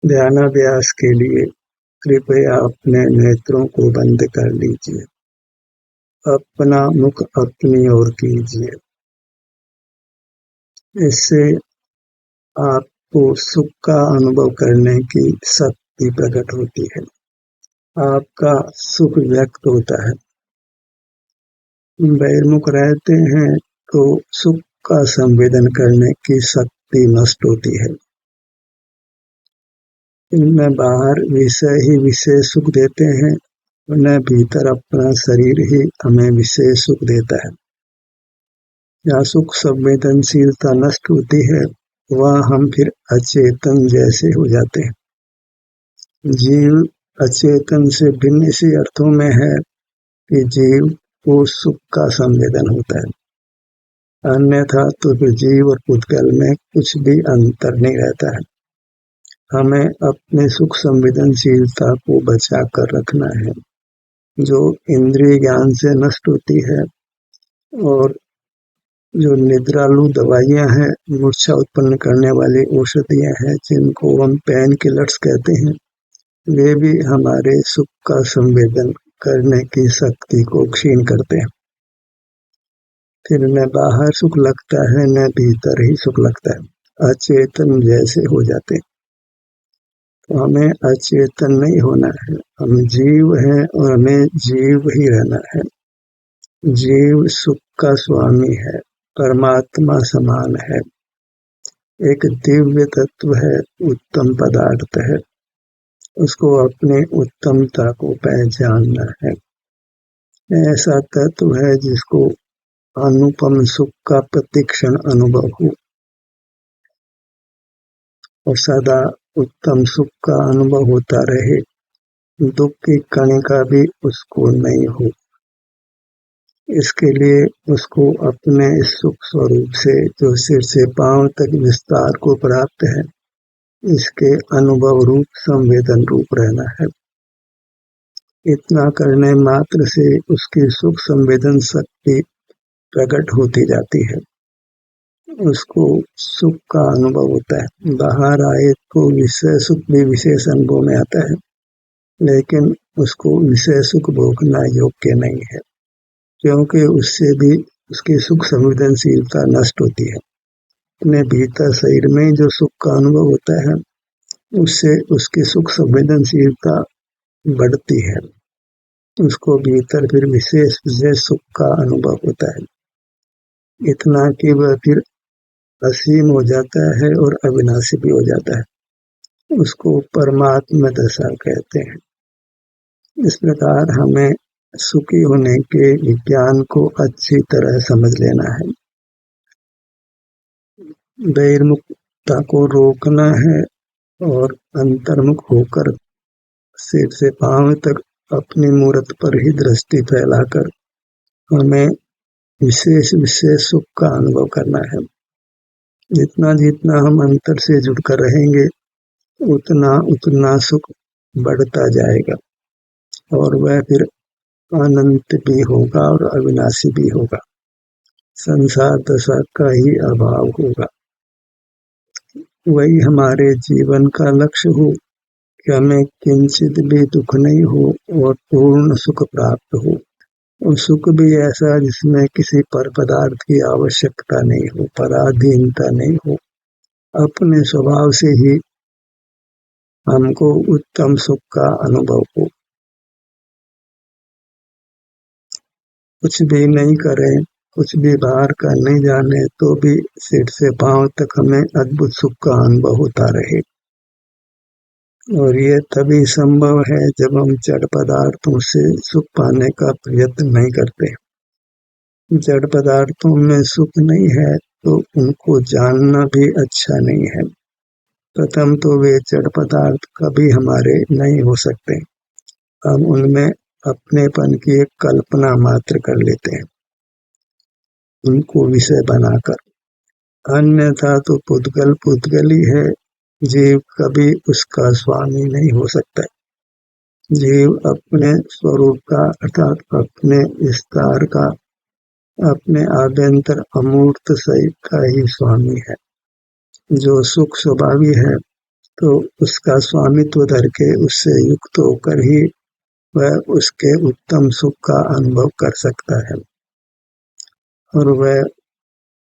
ध्यानाभ्यास के लिए कृपया अपने नेत्रों को बंद कर लीजिए। अपना मुख अपनी ओर कीजिए। इससे आपको सुख का अनुभव करने की शक्ति प्रकट होती है। आपका सुख व्यक्त होता है। बहिर्मुख रहते हैं तो सुख का संवेदन करने की शक्ति नष्ट होती है। इनमें बाहर विषय ही विशेष सुख देते हैं, उन्हें भीतर अपना शरीर ही हमें विशेष सुख देता है। या सुख संवेदनशीलता नष्ट होती है, वह हम फिर अचेतन जैसे हो जाते हैं। जीव अचेतन से भिन्न इसी अर्थों में है कि जीव को सुख का संवेदन होता है, अन्यथा तो फिर जीव और पुद्गल में कुछ भी अंतर नहीं रहता है। हमें अपने सुख संवेदनशीलता को बचा कर रखना है, जो इंद्रिय ज्ञान से नष्ट होती है। और जो निद्रालु दवाइयां हैं, मूर्छा उत्पन्न करने वाली औषधियां हैं, जिनको हम पेन किलर्स कहते हैं, वे भी हमारे सुख का संवेदन करने की शक्ति को क्षीण करते हैं। फिर न बाहर सुख लगता है, न भीतर ही सुख लगता है, अचेतन जैसे हो जाते हैं। तो हमें अचेतन नहीं होना है, हम जीव हैं और हमें जीव ही रहना है। जीव सुख का स्वामी है, परमात्मा समान है, एक दिव्य तत्व है, उत्तम पदार्थ है। उसको अपने उत्तमता को पहचानना है। ऐसा तत्व है जिसको अनुपम सुख का प्रतिक्षण अनुभव हो और सदा उत्तम सुख का अनुभव होता रहे, दुख की कणिका भी उसको नहीं हो। इसके लिए उसको अपने इस सुख स्वरूप से, जो सिर से पांव तक विस्तार को प्राप्त है, इसके अनुभव रूप संवेदन रूप रहना है। इतना करने मात्र से उसकी सुख संवेदन शक्ति प्रकट होती जाती है, उसको सुख का अनुभव होता है। बाहर आए तो विषय सुख भी विशेष अनुभव में आता है, लेकिन उसको विषय सुख भोगना योग्य नहीं है, क्योंकि उससे भी उसकी सुख संवेदनशीलता नष्ट होती है। अपने भीतर शरीर में जो सुख का अनुभव होता है, उससे उसकी सुख संवेदनशीलता बढ़ती है। उसको भीतर फिर विशेष विशेष सुख का अनुभव होता है, इतना कि वह फिर असीम हो जाता है और अविनाशी भी हो जाता है। उसको परमात्मा दशा कहते हैं। इस प्रकार हमें सुखी होने के विज्ञान को अच्छी तरह समझ लेना है। बहिर्मुखता को रोकना है और अंतर्मुख होकर सिर से पांव तक अपनी मूर्त पर ही दृष्टि फैलाकर हमें विशेष विशेष सुख का अनुभव करना है। जितना जितना हम अंतर से जुड़कर रहेंगे, उतना उतना सुख बढ़ता जाएगा और वह फिर अनंत भी होगा और अविनाशी भी होगा। संसार दशा का ही अभाव होगा। वही हमारे जीवन का लक्ष्य हो कि हमें किंचित भी दुख नहीं हो और पूर्ण सुख प्राप्त हो, और सुख भी ऐसा जिसमें किसी पर पदार्थ की आवश्यकता नहीं हो, पराधीनता नहीं हो। अपने स्वभाव से ही हमको उत्तम सुख का अनुभव हो। कुछ भी नहीं करें, कुछ भी बाहर का नहीं जाने, तो भी सिर से पांव तक हमें अद्भुत सुख का अनुभव होता रहे। और ये तभी संभव है जब हम जड़ पदार्थों से सुख पाने का प्रयत्न नहीं करते। जड़ पदार्थों में सुख नहीं है तो उनको जानना भी अच्छा नहीं है। प्रथम तो वे जड़ पदार्थ कभी हमारे नहीं हो सकते, हम उनमें अपनेपन की एक कल्पना मात्र कर लेते हैं, उनको विषय बनाकर। अन्यथा तो पुद्गल पुद्गल ही है, जीव कभी उसका स्वामी नहीं हो सकता। जीव अपने स्वरूप का अर्थात अपने विस्तार का, अपने आभ्यंतर अमूर्त सही का ही स्वामी है। जो सुख स्वभावी है तो उसका स्वामित्व धर के उससे युक्त होकर ही वह उसके उत्तम सुख का अनुभव कर सकता है, और वह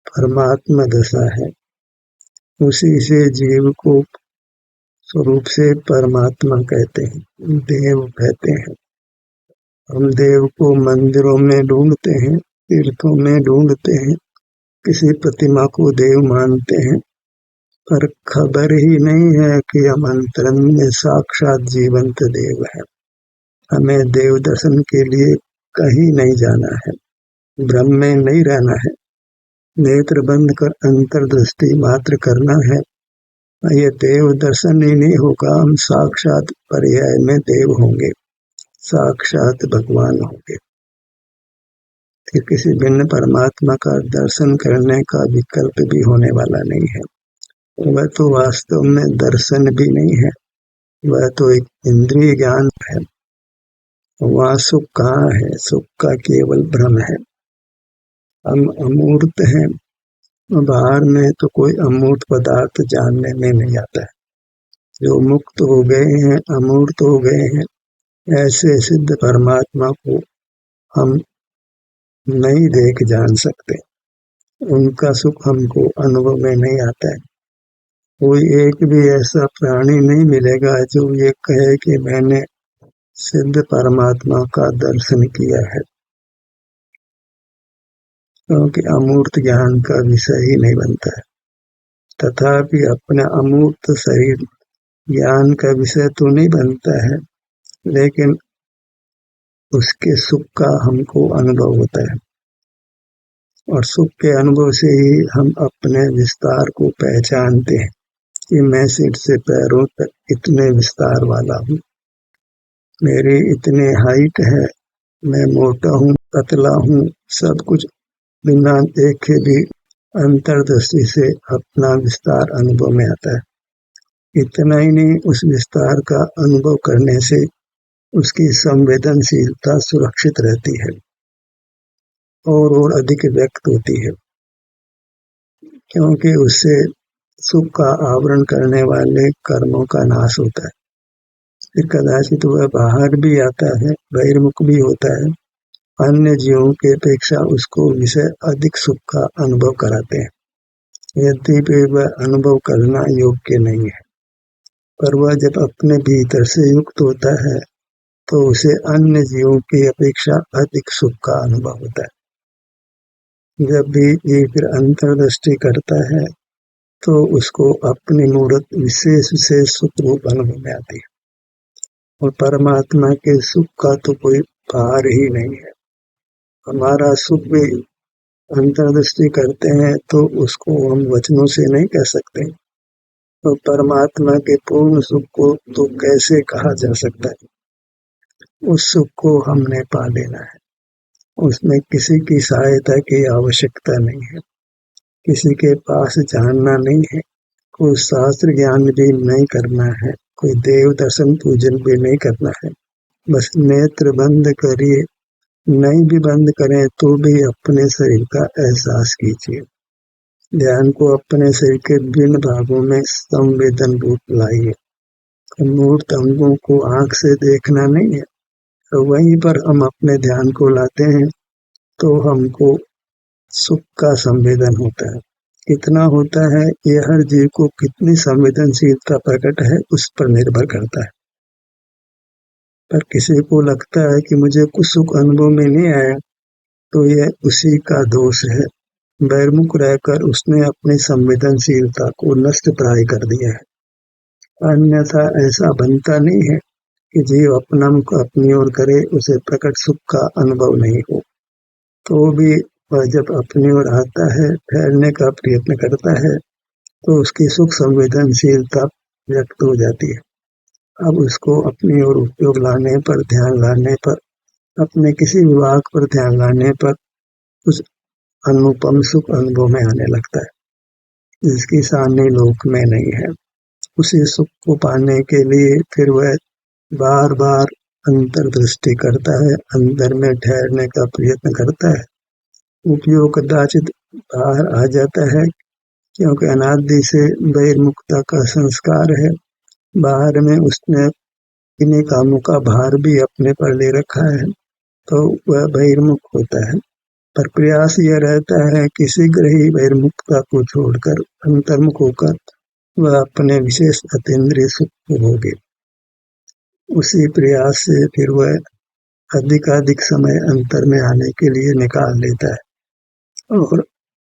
परमात्मा दशा है। उसी से जीव को स्वरूप से परमात्मा कहते हैं, देव कहते हैं। हम देव को मंदिरों में ढूंढते हैं, तीर्थों में ढूंढते हैं, किसी प्रतिमा को देव मानते हैं, पर खबर ही नहीं है कि हम अंतरंग में साक्षात जीवंत देव है। हमें देव दर्शन के लिए कहीं नहीं जाना है, भ्रम में नहीं रहना है, नेत्र बंद कर अंतर्दृष्टि मात्र करना है। ये देव दर्शन ही नहीं होगा, हम साक्षात पर्याय में देव होंगे, साक्षात भगवान होंगे। कि किसी भिन्न परमात्मा का दर्शन करने का विकल्प भी होने वाला नहीं है। वह तो वास्तव में दर्शन भी नहीं है, वह तो एक इंद्रिय ज्ञान है। वहाँ सुख कहाँ है? सुख का केवल भ्रम है। हम अमूर्त हैं, बाहर में तो कोई अमूर्त पदार्थ जानने में नहीं आता है। जो मुक्त हो गए हैं, अमूर्त हो गए हैं, ऐसे सिद्ध परमात्मा को हम नहीं देख जान सकते। उनका सुख हमको अनुभव में नहीं आता है। कोई एक भी ऐसा प्राणी नहीं मिलेगा जो ये कहे कि मैंने सिद्ध परमात्मा का दर्शन किया है, क्योंकि अमूर्त ज्ञान का विषय ही नहीं बनता है। तथापि अपने अमूर्त शरीर ज्ञान का विषय तो नहीं बनता है, लेकिन उसके सुख का हमको अनुभव होता है, और सुख के अनुभव से ही हम अपने विस्तार को पहचानते हैं कि मैं सिर से पैरों तक इतने विस्तार वाला हूँ, मेरी इतने हाइट है, मैं मोटा हूँ, पतला हूँ, सब कुछ बिना देखे भी अंतर्दृष्टि से अपना विस्तार अनुभव में आता है। इतना ही नहीं, उस विस्तार का अनुभव करने से उसकी संवेदनशीलता सुरक्षित रहती है और अधिक व्यक्त होती है, क्योंकि उससे सुख का आवरण करने वाले कर्मों का नाश होता है। फिर कदाचित वह बाहर भी आता है, बहिर्मुख भी होता है, अन्य जीवों के अपेक्षा उसको विषय अधिक सुख का अनुभव कराते हैं, यद्यपि वह अनुभव करना योग्य नहीं है। पर वह जब अपने भीतर से युक्त होता है तो उसे अन्य जीवों की अपेक्षा अधिक सुख का अनुभव होता है। जब भी ये फिर अंतर्दृष्टि करता है तो उसको अपनी मूर्त विशेष विशेष सुख रूप अनुभव में आती है, और परमात्मा के सुख का तो कोई पार ही नहीं है। हमारा सुख भी अंतर्दृष्टि करते हैं तो उसको हम वचनों से नहीं कह सकते, तो परमात्मा के पूर्ण सुख को तो कैसे कहा जा सकता है। उस सुख को हमने पा लेना है, उसमें किसी की सहायता की आवश्यकता नहीं है, किसी के पास जानना नहीं है, कोई शास्त्र ज्ञान भी नहीं करना है, कोई देव दर्शन पूजन भी नहीं करना है। बस नेत्र बंद करिए, नहीं भी बंद करें तो भी अपने शरीर का एहसास कीजिए। ध्यान को अपने शरीर के विभिन्न भागों में संवेदन रूप लाइए। मूर्त अंगों को आंख से देखना नहीं है, तो वहीं पर हम अपने ध्यान को लाते हैं तो हमको सुख का संवेदन होता है। कितना होता है, ये हर जीव को कितनी संवेदनशीलता प्रकट है उस पर निर्भर करता है। पर किसी को लगता है कि मुझे कुछ सुख अनुभव में नहीं आया, तो यह उसी का दोष है। बहिर्मुख रहकर उसने अपनी संवेदनशीलता को नष्ट प्राय कर दिया है। अन्यथा ऐसा बनता नहीं है कि जीव अपना मुख अपनी ओर करे, उसे प्रकट सुख का अनुभव नहीं हो। तो भी वह जब अपनी ओर आता है, ठहरने का प्रयत्न करता है, तो उसकी सुख संवेदनशीलता व्यक्त हो जाती है। अब उसको अपनी ओर उपयोग लाने पर, ध्यान लाने पर, अपने किसी विभाग पर ध्यान लाने पर उस अनुपम सुख अनुभव में आने लगता है, जिसकी सामने लोक में नहीं है। उसी सुख को पाने के लिए फिर वह बार बार अंतर्दृष्टि करता है, अंदर में ठहरने का प्रयत्न करता है। उपयोग कदाचित बाहर आ जाता है, क्योंकि अनादि से बहिर्मुखता का संस्कार है, बाहर में उसने इन्हीं कामों का भार भी अपने पर ले रखा है, तो वह बहिर्मुख होता है। पर प्रयास यह रहता है कि शीघ्र ही बहिर्मुखता को छोड़कर अंतर्मुख होकर वह अपने विशेष अतीन्द्रिय सुख को भोगे। उसी प्रयास से फिर वह अधिकाधिक समय अंतर में आने के लिए निकाल लेता है और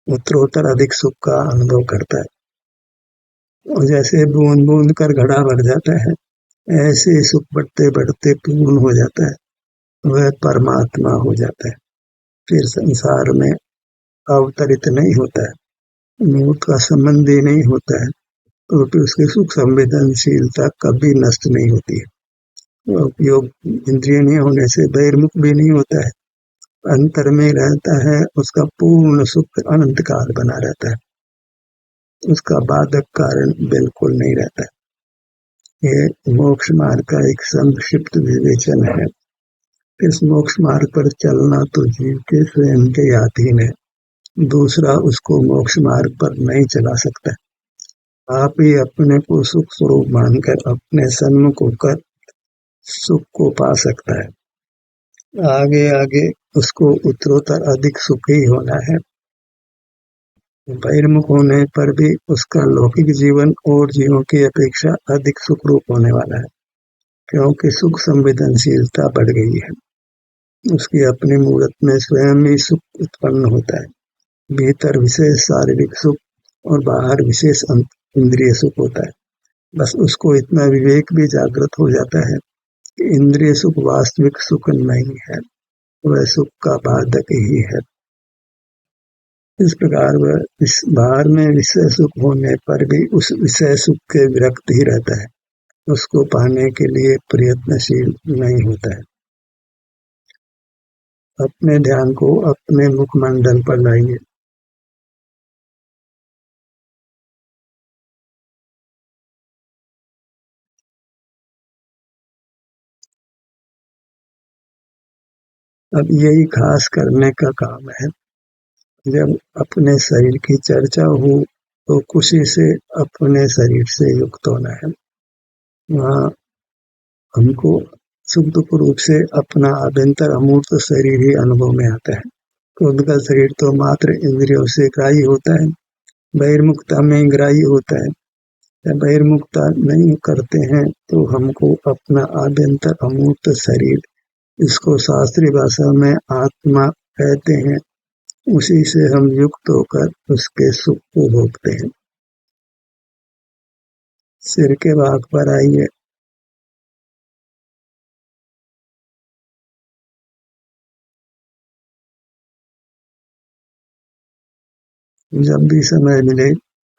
उत्तरोत्तर अधिक सुख का अनुभव करता है। और जैसे बूंद बूंद कर घड़ा भर जाता है, ऐसे सुख बढ़ते बढ़ते पूर्ण हो जाता है, वह परमात्मा हो जाता है। फिर संसार में अवतरित नहीं होता है, मौत का संबंध ही नहीं होता है, तो फिर उसकी सुख संवेदनशीलता कभी नष्ट नहीं होती है। उपयोग इंद्रिय नहीं होने से बहिर्मुख भी नहीं होता है, अंतर में रहता है, उसका पूर्ण सुख अनंत काल बना रहता है, उसका बाधक कारण बिल्कुल नहीं रहता है। ये मोक्ष मार्ग का एक संक्षिप्त विवेचन है। इस मोक्ष मार्ग पर चलना तो जीव के स्वयं के अधीन है, दूसरा उसको मोक्ष मार्ग पर नहीं चला सकता। आप ही अपने को सुख स्वरूप मानकर अपने सन्मुख होकर सुख को पा सकता है। आगे आगे उसको उत्तरोत्तर अधिक सुखी होना है। बहिर्मुख होने पर भी उसका लौकिक जीवन और जीवों की अपेक्षा अधिक सुखरूप होने वाला है, क्योंकि सुख संवेदनशीलता बढ़ गई है। उसकी अपनी मूर्त में स्वयं ही सुख उत्पन्न होता है। भीतर विशेष शारीरिक सुख और बाहर विशेष इंद्रिय सुख होता है। बस उसको इतना विवेक भी जागृत हो जाता है कि इंद्रिय सुख वास्तविक सुख नहीं है, वह सुख का बाधक ही है। इस प्रकार वह इस बाहर में विषय सुख होने पर भी उस विषय सुख के विरक्त ही रहता है, उसको पाने के लिए प्रयत्नशील नहीं होता है। अपने ध्यान को अपने मुखमंडल पर लाइए। अब यही खास करने का काम है। जब अपने शरीर की चर्चा हो तो खुशी से अपने शरीर से युक्त होना है। वहाँ हमको सुख दुख रूप से अपना अभ्यंतर अमूर्त शरीर ही अनुभव में आता है। खुद का शरीर तो मात्र इंद्रियों से ग्राही होता है, बहिर्मुखता में ग्राही होता है। जब बहिर्मुखता नहीं करते हैं तो हमको अपना आभ्यंतर अमूर्त शरीर, इसको शास्त्रीय भाषा में आत्मा कहते हैं, उसी से हम युक्त होकर उसके सुख को भोगते हैं। सिर के भाग पर आइए। जब भी समय मिले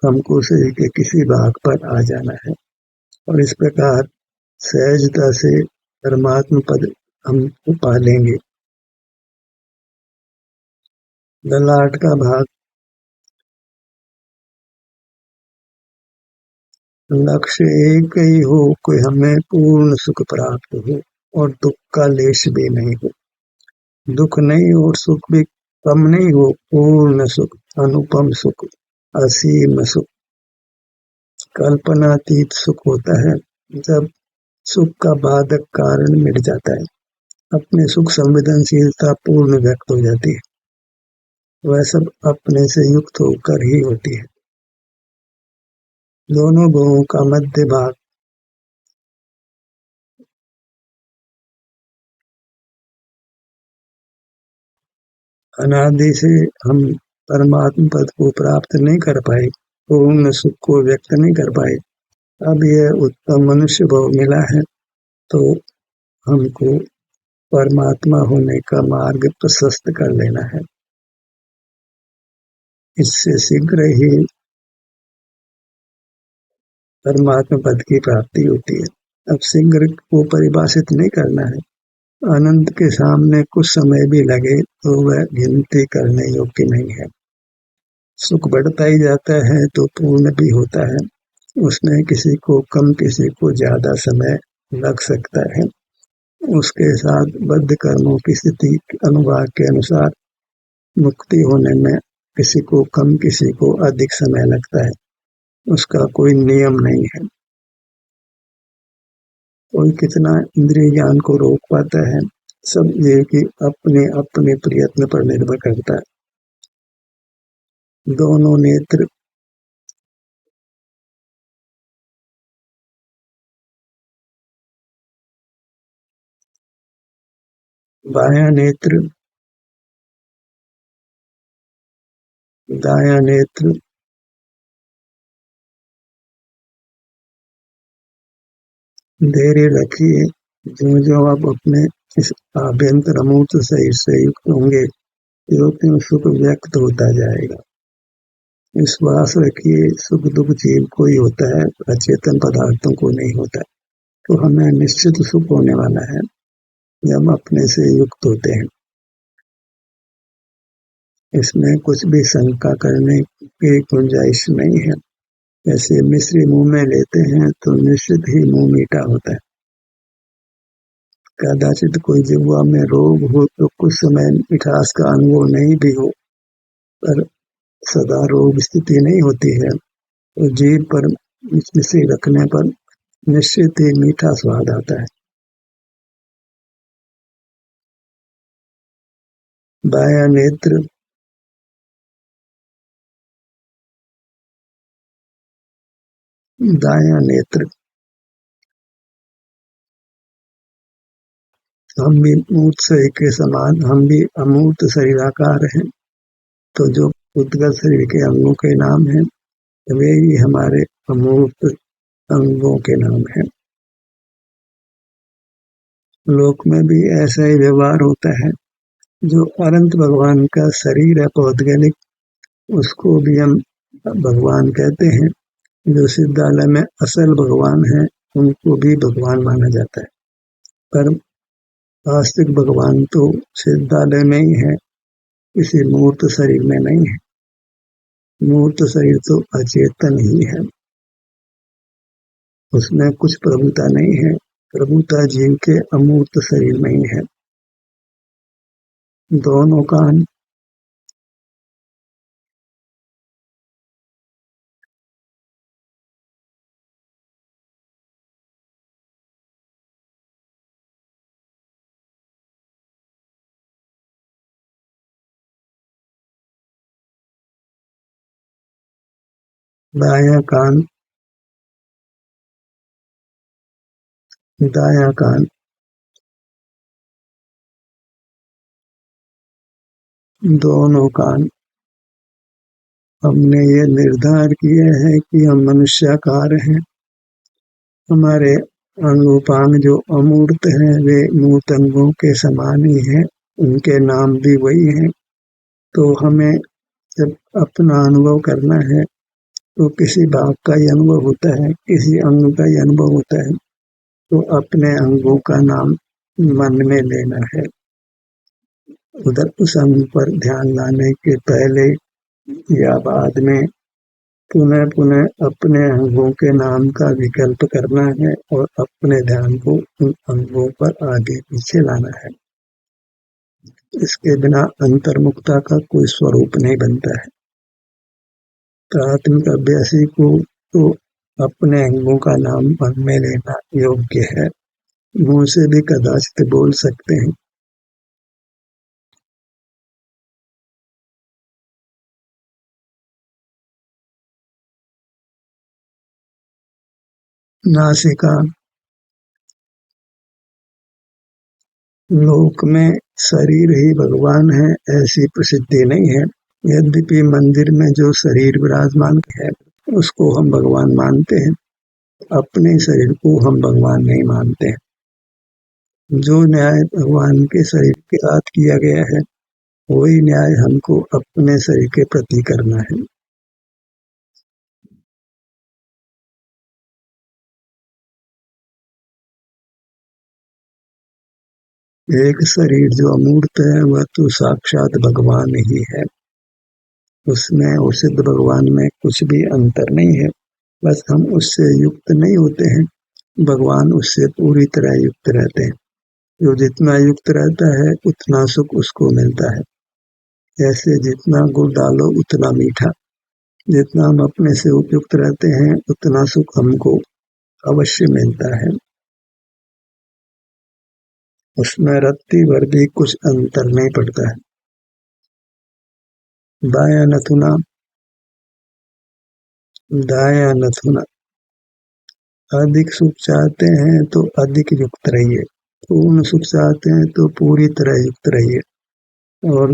हमको शरीर के किसी भाग पर आ जाना है और इस प्रकार सहजता से परमात्मा पद हम पा लेंगे। ललाट का भाग, लक्ष्य एक ही हो कि हमें पूर्ण सुख प्राप्त हो और दुख का लेश भी नहीं हो। दुख नहीं और सुख भी कम नहीं हो, पूर्ण सुख, अनुपम सुख, असीम सुख, कल्पनातीत सुख होता है जब सुख का बाधक कारण मिट जाता है, अपने सुख संवेदनशीलता पूर्ण व्यक्त हो जाती है। वह सब अपने से युक्त होकर ही होती है। दोनों भवों का मध्य भाग, अनादि से हम परमात्मा पद को प्राप्त नहीं कर पाए, पूर्ण सुख को व्यक्त नहीं कर पाए। अब यह उत्तम मनुष्य भाव मिला है तो हमको परमात्मा होने का मार्ग प्रशस्त कर लेना है। इससे शीघ्र ही परमात्मा पद की प्राप्ति होती है। अब शीघ्र को परिभाषित नहीं करना है। अनंत के सामने कुछ समय भी लगे तो वह गिनती करने योग्य नहीं है। सुख बढ़ता ही जाता है तो पूर्ण भी होता है, उसमें किसी को कम किसी को ज्यादा समय लग सकता है। उसके साथ बद्ध कर्मों की स्थिति अनुभाग के अनुसार मुक्ति होने में किसी को कम किसी को अधिक समय लगता है, उसका कोई नियम नहीं है। कोई कितना इंद्रिय ज्ञान को रोक पाता है, सब जीव की अपने अपने प्रयत्न पर निर्भर करता है। दोनों नेत्र बायां नेत्र, दायां नेत्र धैर्य रखिए। जो जो आप अपने इस आभ्यंतर अमूर्त शरीर से युक्त होंगे, त्यों सुख व्यक्त होता जाएगा। विश्वास रखिए, सुख दुख जीव को ही होता है, अचेतन पदार्थों को नहीं होता। तो हमें निश्चित सुख होने वाला है जब अपने से युक्त होते हैं। इसमें कुछ भी शंका करने की गुंजाइश नहीं है। जैसे मिश्री मुंह में लेते हैं तो निश्चित ही मुंह मीठा होता है। कदाचित कोई जिह्वा में रोग हो तो कुछ समय मिठास का अनुभव नहीं भी हो, पर सदा रोग स्थिति नहीं होती है। तो जीभ पर मिश्री रखने पर निश्चित ही मीठा स्वाद आता है। बायां नेत्र, दायां नेत्र। हम भी मूर्त शरीर के समान, हम भी अमूर्त शरीराकार हैं। तो जो उद्गत शरीर के अंगों के नाम हैं, वे ही हमारे अमूर्त अंगों के नाम हैं। लोक में भी ऐसा ही व्यवहार होता है। जो अनंत भगवान का शरीर है पौद्गलिक, उसको भी हम भगवान कहते हैं। जो सिद्धालय में असल भगवान है, उनको भी भगवान माना जाता है। पर वास्तविक भगवान तो सिद्धालय में ही है, किसी मूर्त शरीर में नहीं है। मूर्त शरीर तो अचेतन ही है, उसमें कुछ प्रभुता नहीं है। प्रभुता जीव के अमूर्त शरीर में ही है। दोनों कान, बायां कान, दायां कान, दोनों कान। हमने ये निर्धार किया है कि हम मनुष्याकार हैं। हमारे अंगोपांग जो अमूर्त हैं, वे मूर्त अंगों के समान ही हैं, उनके नाम भी वही हैं। तो हमें जब अपना अनुभव करना है तो किसी भाग का ही अनुभव होता है, किसी अंग का ही अनुभव होता है। तो अपने अंगों का नाम मन में लेना है। उधर उस अंग पर ध्यान लाने के पहले या बाद में पुनः पुनः अपने अंगों के नाम का विकल्प करना है और अपने ध्यान को उन अंगों पर आगे पीछे लाना है। इसके बिना अंतर्मुखता का कोई स्वरूप नहीं बनता है। प्राथमिक अभ्यासी को तो अपने अंगों का नाम मन में लेना योग्य है। मुंह से भी कदाचित बोल सकते हैं। नासिका, लोक में शरीर ही भगवान है ऐसी प्रसिद्धि नहीं है। यद्यपि मंदिर में जो शरीर विराजमान है उसको हम भगवान मानते हैं, अपने शरीर को हम भगवान नहीं मानते हैं। जो न्याय भगवान के शरीर के साथ किया गया है, वही न्याय हमको अपने शरीर के प्रति करना है। एक शरीर जो अमूर्त है वह तो साक्षात भगवान ही है। उसमें और सिद्ध भगवान में कुछ भी अंतर नहीं है। बस हम उससे युक्त नहीं होते हैं, भगवान उससे पूरी तरह युक्त रहते हैं। जो जितना युक्त रहता है उतना सुख उसको मिलता है। जैसे जितना गुड़ डालो उतना मीठा। जितना हम अपने से उपयुक्त रहते हैं उतना सुख हमको अवश्य मिलता है। उसमें रत्ती भर भी कुछ अंतर नहीं पड़ता है। बायां नथुना दायां नथुना। अधिक सुख चाहते हैं तो अधिक युक्त रहिए, पूर्ण सुख चाहते हैं तो पूरी तरह युक्त रहिए। और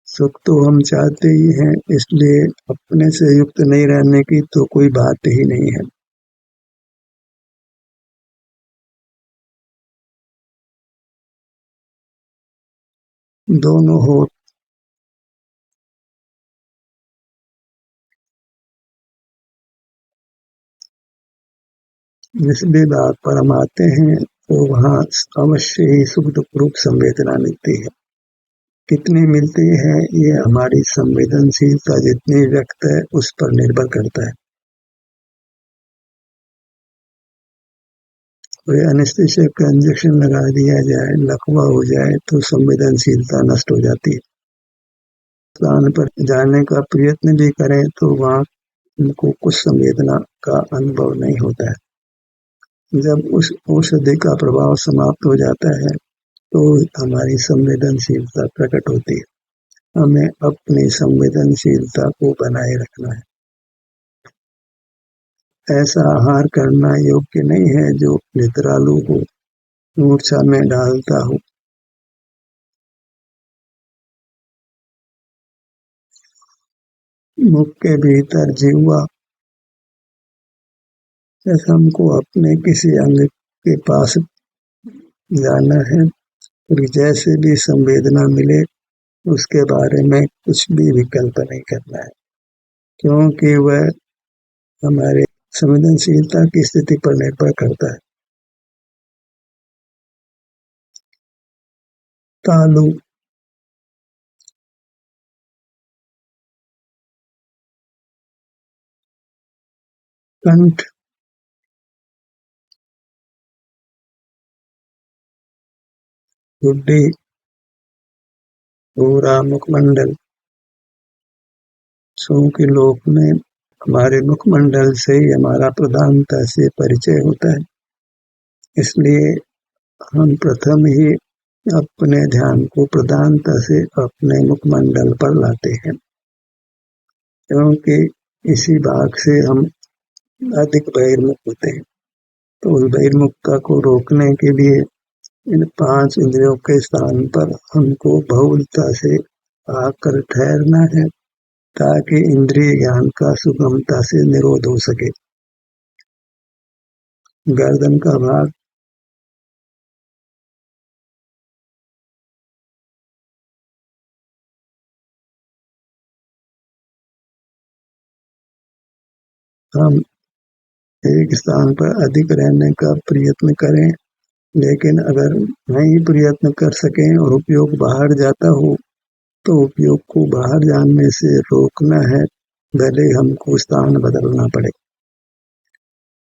सुख तो हम चाहते ही हैं, इसलिए अपने से युक्त नहीं रहने की तो कोई बात ही नहीं है। दोनों हो जिस भी बात पर हम आते हैं तो वहाँ अवश्य ही सुख दुख रूप संवेदना मिलती है। कितनी मिलती है ये हमारी संवेदनशीलता जितनी व्यक्त है उस पर निर्भर करता है। कोई एनेस्थीसिया का इंजेक्शन लगा दिया जाए, लकवा हो जाए तो संवेदनशीलता नष्ट हो जाती है। स्थान पर जाने का प्रयत्न भी करें तो वहाँ उनको कुछ संवेदना का अनुभव नहीं होता है। जब उस औषधि का प्रभाव समाप्त हो जाता है तो हमारी संवेदनशीलता प्रकट होती है। हमें अपनी संवेदनशीलता को बनाए रखना है। ऐसा आहार करना योग्य नहीं है जो निद्रालु हो, मूर्छा में डालता हो। मुख के भीतर जिह्वा, जैसे हमको अपने किसी अंग के पास जाना है और जैसे भी संवेदना मिले उसके बारे में कुछ भी विकल्प नहीं करना है, क्योंकि वह हमारे संवेदनशीलता की स्थिति पर निर्भर करता है। तालु, कंठ, गुड्डी, पूरा मुखमंडल। सो के लोक में हमारे मुखमंडल से ही हमारा प्रधानता से परिचय होता है। इसलिए हम प्रथम ही अपने ध्यान को प्रधानता से अपने मुखमंडल पर लाते हैं, क्योंकि इसी भाग से हम अधिक बहिर्मुख होते हैं। तो उस बहिर्मुखता को रोकने के लिए इन 5 इंद्रियों के स्थान पर हमको बहुलता से आकर ठहरना है, ताकि इंद्रिय ज्ञान का सुगमता से निरोध हो सके। गर्दन का भाग, हम एक स्थान पर अधिक रहने का प्रयत्न करें, लेकिन अगर नहीं प्रयत्न कर सकें और उपयोग बाहर जाता हो तो उपयोग को बाहर जाने से रोकना है, भले हमको स्थान बदलना पड़े।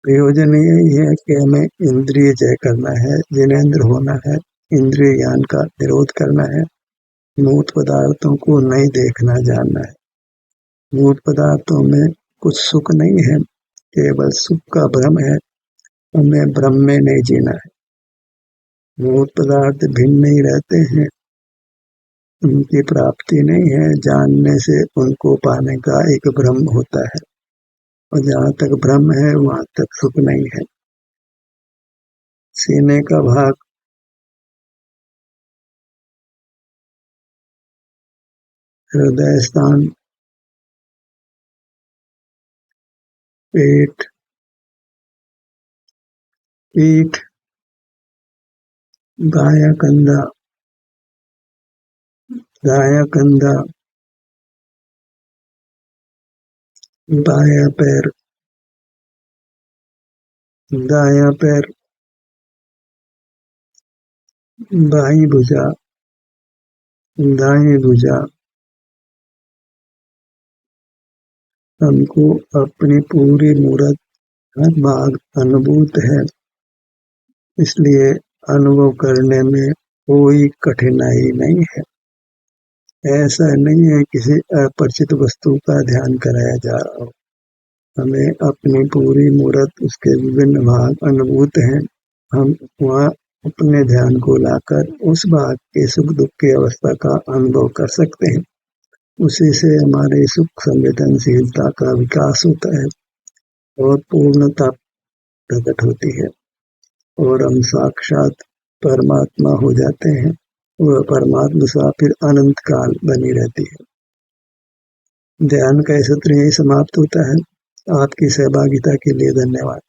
प्रयोजन यही है कि हमें इंद्रिय जय करना है, जिनेंद्र होना है, इंद्रिय ज्ञान का निरोध करना है, मूर्त पदार्थों को नहीं देखना जानना है। मूर्त पदार्थों में कुछ सुख नहीं है, केवल सुख का भ्रम है, हमें भ्रम में नहीं जीना है। मूर्त पदार्थ भिन्न ही रहते हैं, उनकी प्राप्ति नहीं है, जानने से उनको पाने का एक भ्रम होता है, और जहाँ तक भ्रम है वहाँ तक सुख नहीं है। सीने का भाग, हृदय स्थान, पेट, पीठ, दायां कंधा, दायां कंधा, बायां पैर, दायां पैर, बाईं भुजा, दाईं भुजा। हमको अपनी पूरी मूरत हर भाग अनुभूत है, इसलिए अनुभव करने में कोई कठिनाई नहीं है। ऐसा नहीं है किसी अपरिचित वस्तु का ध्यान कराया जा रहा हो, हमें अपनी पूरी मूरत उसके विभिन्न भाग अनुभूत हैं। हम वहाँ अपने ध्यान को लाकर उस भाग के सुख दुख की अवस्था का अनुभव कर सकते हैं। उसी से हमारे सुख संवेदनशीलता का विकास होता है और पूर्णता प्रकट होती है और हम साक्षात परमात्मा हो जाते हैं। वह परमात्मा सा फिर अनंत काल बनी रहती है। ध्यान का सत्र यही समाप्त होता है। आपकी सहभागिता के लिए धन्यवाद।